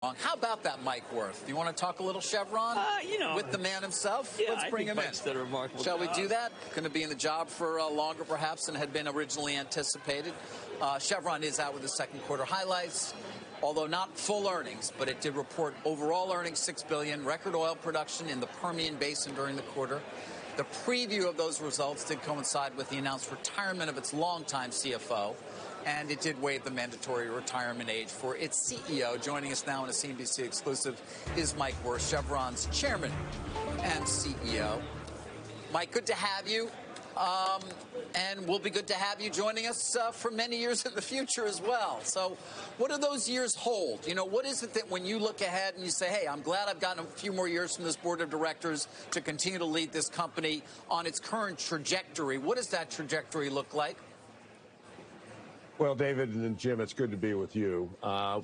How about that, Mike Wirth? Do you want to talk a little Chevron with the man himself? Yeah, Let's bring him Mike's in. done a remarkable Shall we job. do that? Going to be in the job for longer, perhaps, than had been originally anticipated. Chevron is out with the second quarter highlights, although not full earnings, but it did report overall earnings, $6 billion, record oil production in the Permian Basin during the quarter. The preview of those results did coincide with the announced retirement of its longtime CFO, and it did waive the mandatory retirement age for its CEO. Joining us now in a CNBC exclusive is Mike Wirth, Chevron's chairman and CEO. Mike, good to have you, and will be good to have you joining us for many years in the future as well. So what do those years hold? You know, what is it that when you look ahead and you say, hey, I'm glad I've gotten a few more years from this board of directors to continue to lead this company on its current trajectory? What does that trajectory look like? Well, David and Jim, it's good to be with you.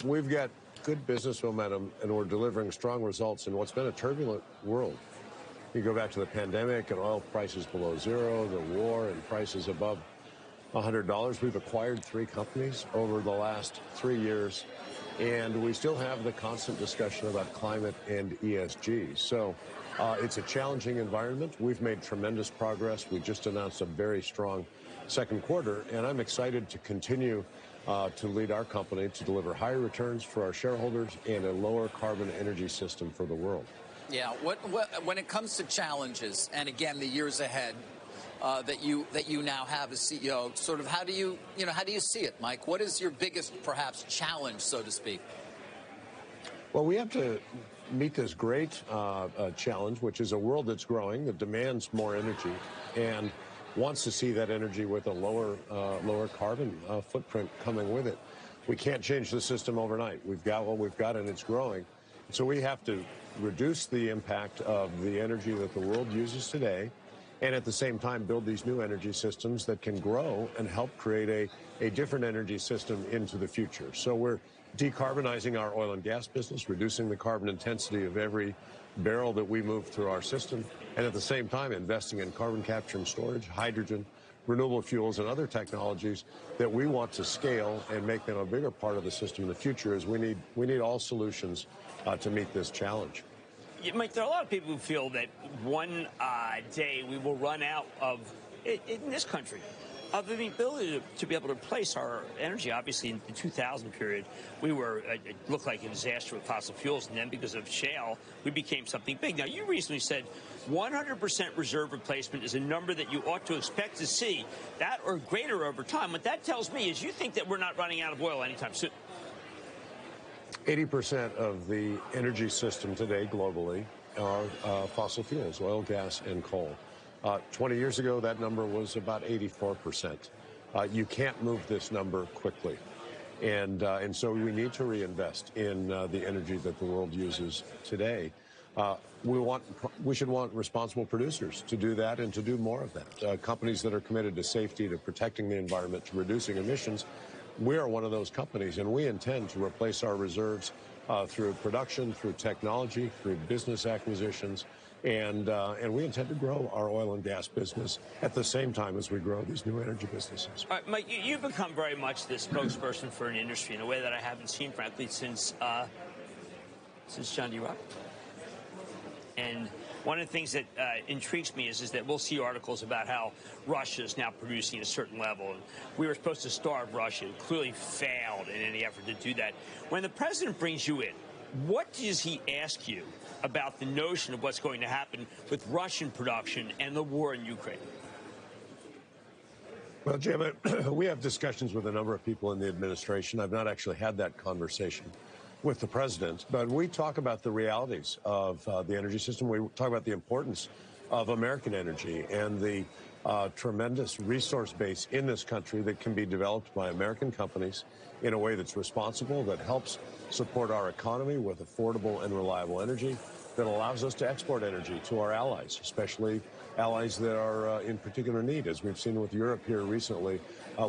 We've got good business momentum, and we're delivering strong results in what's been a turbulent world. You go back to the pandemic and oil prices below zero, the war and prices above $100. We've acquired 3 companies over the last 3 years, and we still have the constant discussion about climate and ESG. So it's a challenging environment. We've made tremendous progress. We just announced a very strong second quarter, and I'm excited to continue to lead our company to deliver higher returns for our shareholders and a lower carbon energy system for the world. Yeah, when it comes to challenges, and again, the years ahead that you now have as CEO, sort of how do you see it, Mike? What is your biggest, perhaps, challenge, so to speak? Well, we have to meet this great challenge, which is a world that's growing, that demands more energy, and wants to see that energy with a lower carbon footprint coming with it. We can't change the system overnight. We've got what we've got, and it's growing. So we have to reduce the impact of the energy that the world uses today, and at the same time build these new energy systems that can grow and help create a different energy system into the future. So we're decarbonizing our oil and gas business, reducing the carbon intensity of every barrel that we move through our system, and at the same time investing in carbon capture and storage, hydrogen, renewable fuels, and other technologies that we want to scale and make them a bigger part of the system in the future, as we need all solutions to meet this challenge. Mike, there are a lot of people who feel that one day we will run out of, in this country, of the ability to be able to replace our energy. Obviously, in the 2000 period, it looked like a disaster with fossil fuels, and then because of shale, we became something big. Now, you recently said 100% reserve replacement is a number that you ought to expect to see, that or greater over time. What that tells me is you think that we're not running out of oil anytime soon. 80% of the energy system today globally are fossil fuels, oil, gas, and coal. 20 years ago, that number was about 84%. You can't move this number quickly. And so we need to reinvest in the energy that the world uses today. We should want responsible producers to do that and to do more of that. Companies that are committed to safety, to protecting the environment, to reducing emissions. We are one of those companies, and we intend to replace our reserves through production, through technology, through business acquisitions, and we intend to grow our oil and gas business at the same time as we grow these new energy businesses. All right, Mike, you've become very much the spokesperson for an industry in a way that I haven't seen, frankly, since John D. Rock. And one of the things that intrigues me is that we'll see articles about how Russia is now producing at a certain level. And we were supposed to starve Russia. It clearly failed in any effort to do that. When the president brings you in, what does he ask you about the notion of what's going to happen with Russian production and the war in Ukraine? Well, Jim, we have discussions with a number of people in the administration. I've not actually had that conversation with the president, but we talk about the realities of the energy system. We talk about the importance of American energy and the tremendous resource base in this country that can be developed by American companies in a way that's responsible, that helps support our economy with affordable and reliable energy, that allows us to export energy to our allies, especially allies that are in particular need, as we've seen with Europe here recently.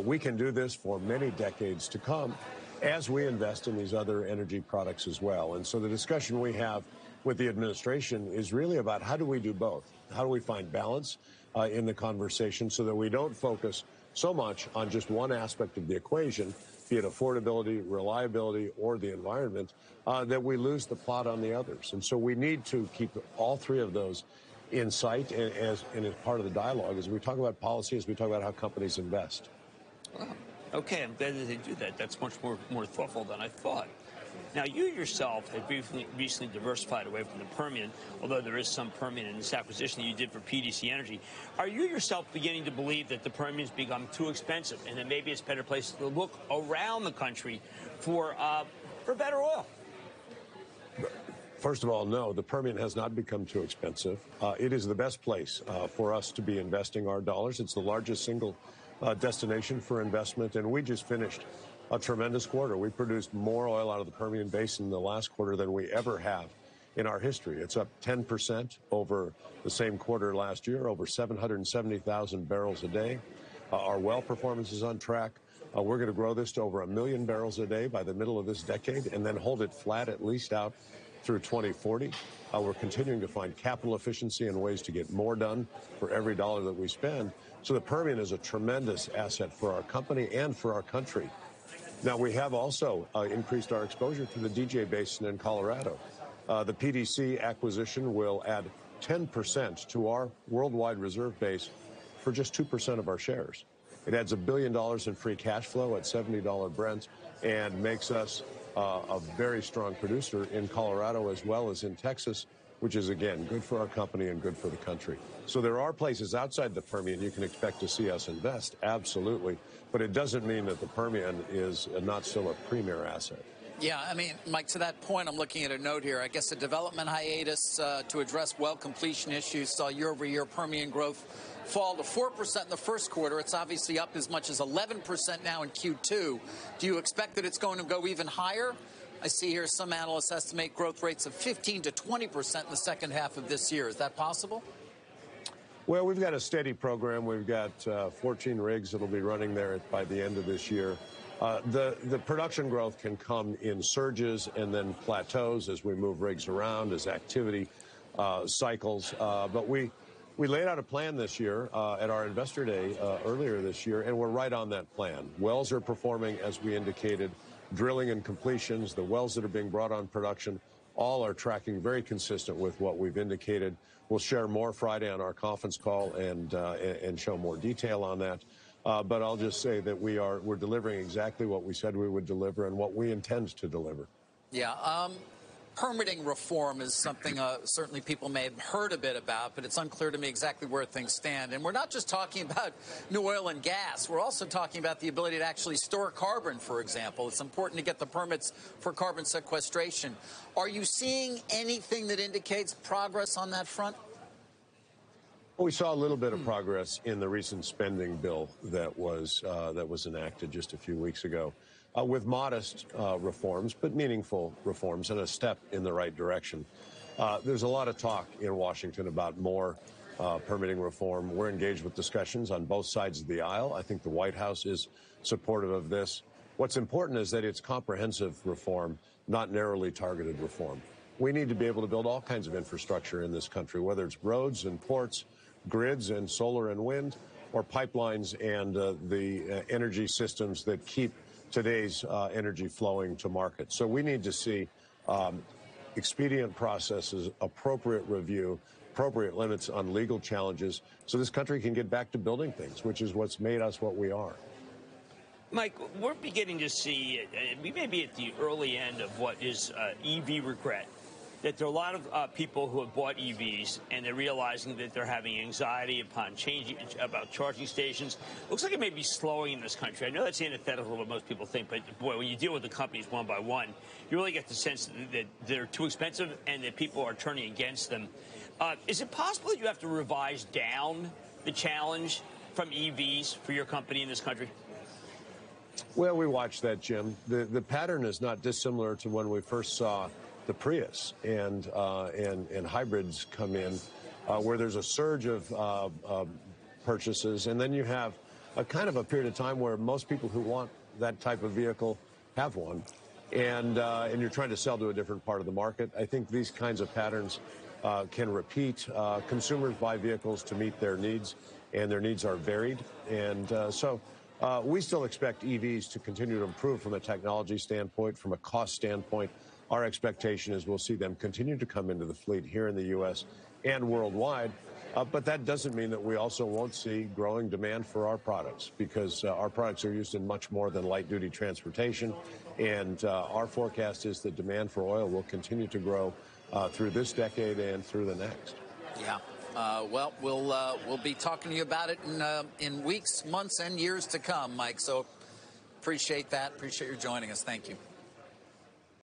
We can do this for many decades to come as we invest in these other energy products as well. And so the discussion we have with the administration is really about how do we do both? How do we find balance in the conversation so that we don't focus so much on just one aspect of the equation, be it affordability, reliability, or the environment, that we lose the plot on the others. And so we need to keep all three of those in sight and as part of the dialogue as we talk about policy, as we talk about how companies invest. Wow. Okay, I'm glad that they do that. That's much more thoughtful than I thought. Now, you yourself have recently diversified away from the Permian, although there is some Permian in this acquisition that you did for PDC Energy. Are you yourself beginning to believe that the Permian's become too expensive and that maybe it's a better place to look around the country for better oil? First of all, no, the Permian has not become too expensive. It is the best place for us to be investing our dollars. It's the largest single destination for investment, and we just finished a tremendous quarter. We produced more oil out of the Permian Basin in the last quarter than we ever have in our history. It's up 10% over the same quarter last year, over 770,000 barrels a day. Our well performance is on track. We're going to grow this to over 1 million barrels a day by the middle of this decade and then hold it flat at least out through 2040. We're continuing to find capital efficiency and ways to get more done for every dollar that we spend. So the Permian is a tremendous asset for our company and for our country. Now, we have also increased our exposure to the DJ Basin in Colorado. The PDC acquisition will add 10% to our worldwide reserve base for just 2% of our shares. It adds $1 billion in free cash flow at $70 Brent and makes us a very strong producer in Colorado as well as in Texas, which is, again, good for our company and good for the country. So there are places outside the Permian you can expect to see us invest, absolutely. But it doesn't mean that the Permian is not still a premier asset. Yeah, I mean, Mike, to that point, I'm looking at a note here. I guess a development hiatus to address well completion issues saw year-over-year Permian growth fall to 4% in the first quarter. It's obviously up as much as 11% now in Q2. Do you expect that it's going to go even higher? I see here some analysts estimate growth rates of 15 to 20% in the second half of this year. Is that possible? Well, we've got a steady program. We've got 14 rigs that will be running there by the end of this year. The production growth can come in surges and then plateaus as we move rigs around, as activity cycles. But we laid out a plan this year at our Investor Day earlier this year, and we're right on that plan. Wells are performing as we indicated. Drilling and completions, the wells that are being brought on production, all are tracking very consistent with what we've indicated. We'll share more Friday on our conference call and show more detail on that. But I'll just say that we're delivering exactly what we said we would deliver and what we intend to deliver. Yeah. Permitting reform is something certainly people may have heard a bit about, but it's unclear to me exactly where things stand. And we're not just talking about new oil and gas. We're also talking about the ability to actually store carbon, for example. It's important to get the permits for carbon sequestration. Are you seeing anything that indicates progress on that front? Well, we saw a little bit of progress in the recent spending bill that was enacted just a few weeks ago. With modest reforms, but meaningful reforms and a step in the right direction. There's a lot of talk in Washington about more permitting reform. We're engaged with discussions on both sides of the aisle. I think the White House is supportive of this. What's important is that it's comprehensive reform, not narrowly targeted reform. We need to be able to build all kinds of infrastructure in this country, whether it's roads and ports, grids and solar and wind, or pipelines and the energy systems that keep today's energy flowing to market. So we need to see expedient processes, appropriate review, appropriate limits on legal challenges so this country can get back to building things, which is what's made us what we are. Mike, we're beginning to see, we may be at the early end of what is EV regret. That there are a lot of people who have bought EVs and they're realizing that they're having anxiety about charging stations. Looks like it may be slowing in this country. I know that's antithetical to what most people think, but boy, when you deal with the companies one by one, you really get the sense that they're too expensive and that people are turning against them. Is it possible that you have to revise down the challenge from EVs for your company in this country? Well, we watched that, Jim. The pattern is not dissimilar to when we first saw the Prius and hybrids come in, where there's a surge of purchases, and then you have a kind of a period of time where most people who want that type of vehicle have one, and you're trying to sell to a different part of the market. I think these kinds of patterns can repeat. Consumers buy vehicles to meet their needs, and their needs are varied, and so We still expect EVs to continue to improve from a technology standpoint, from a cost standpoint. Our expectation is we'll see them continue to come into the fleet here in the U.S. and worldwide. But that doesn't mean that we also won't see growing demand for our products, because our products are used in much more than light-duty transportation. And our forecast is that demand for oil will continue to grow through this decade and through the next. Yeah. Well, we'll be talking to you about it in weeks, months, and years to come, Mike. So appreciate that. Appreciate your joining us. Thank you.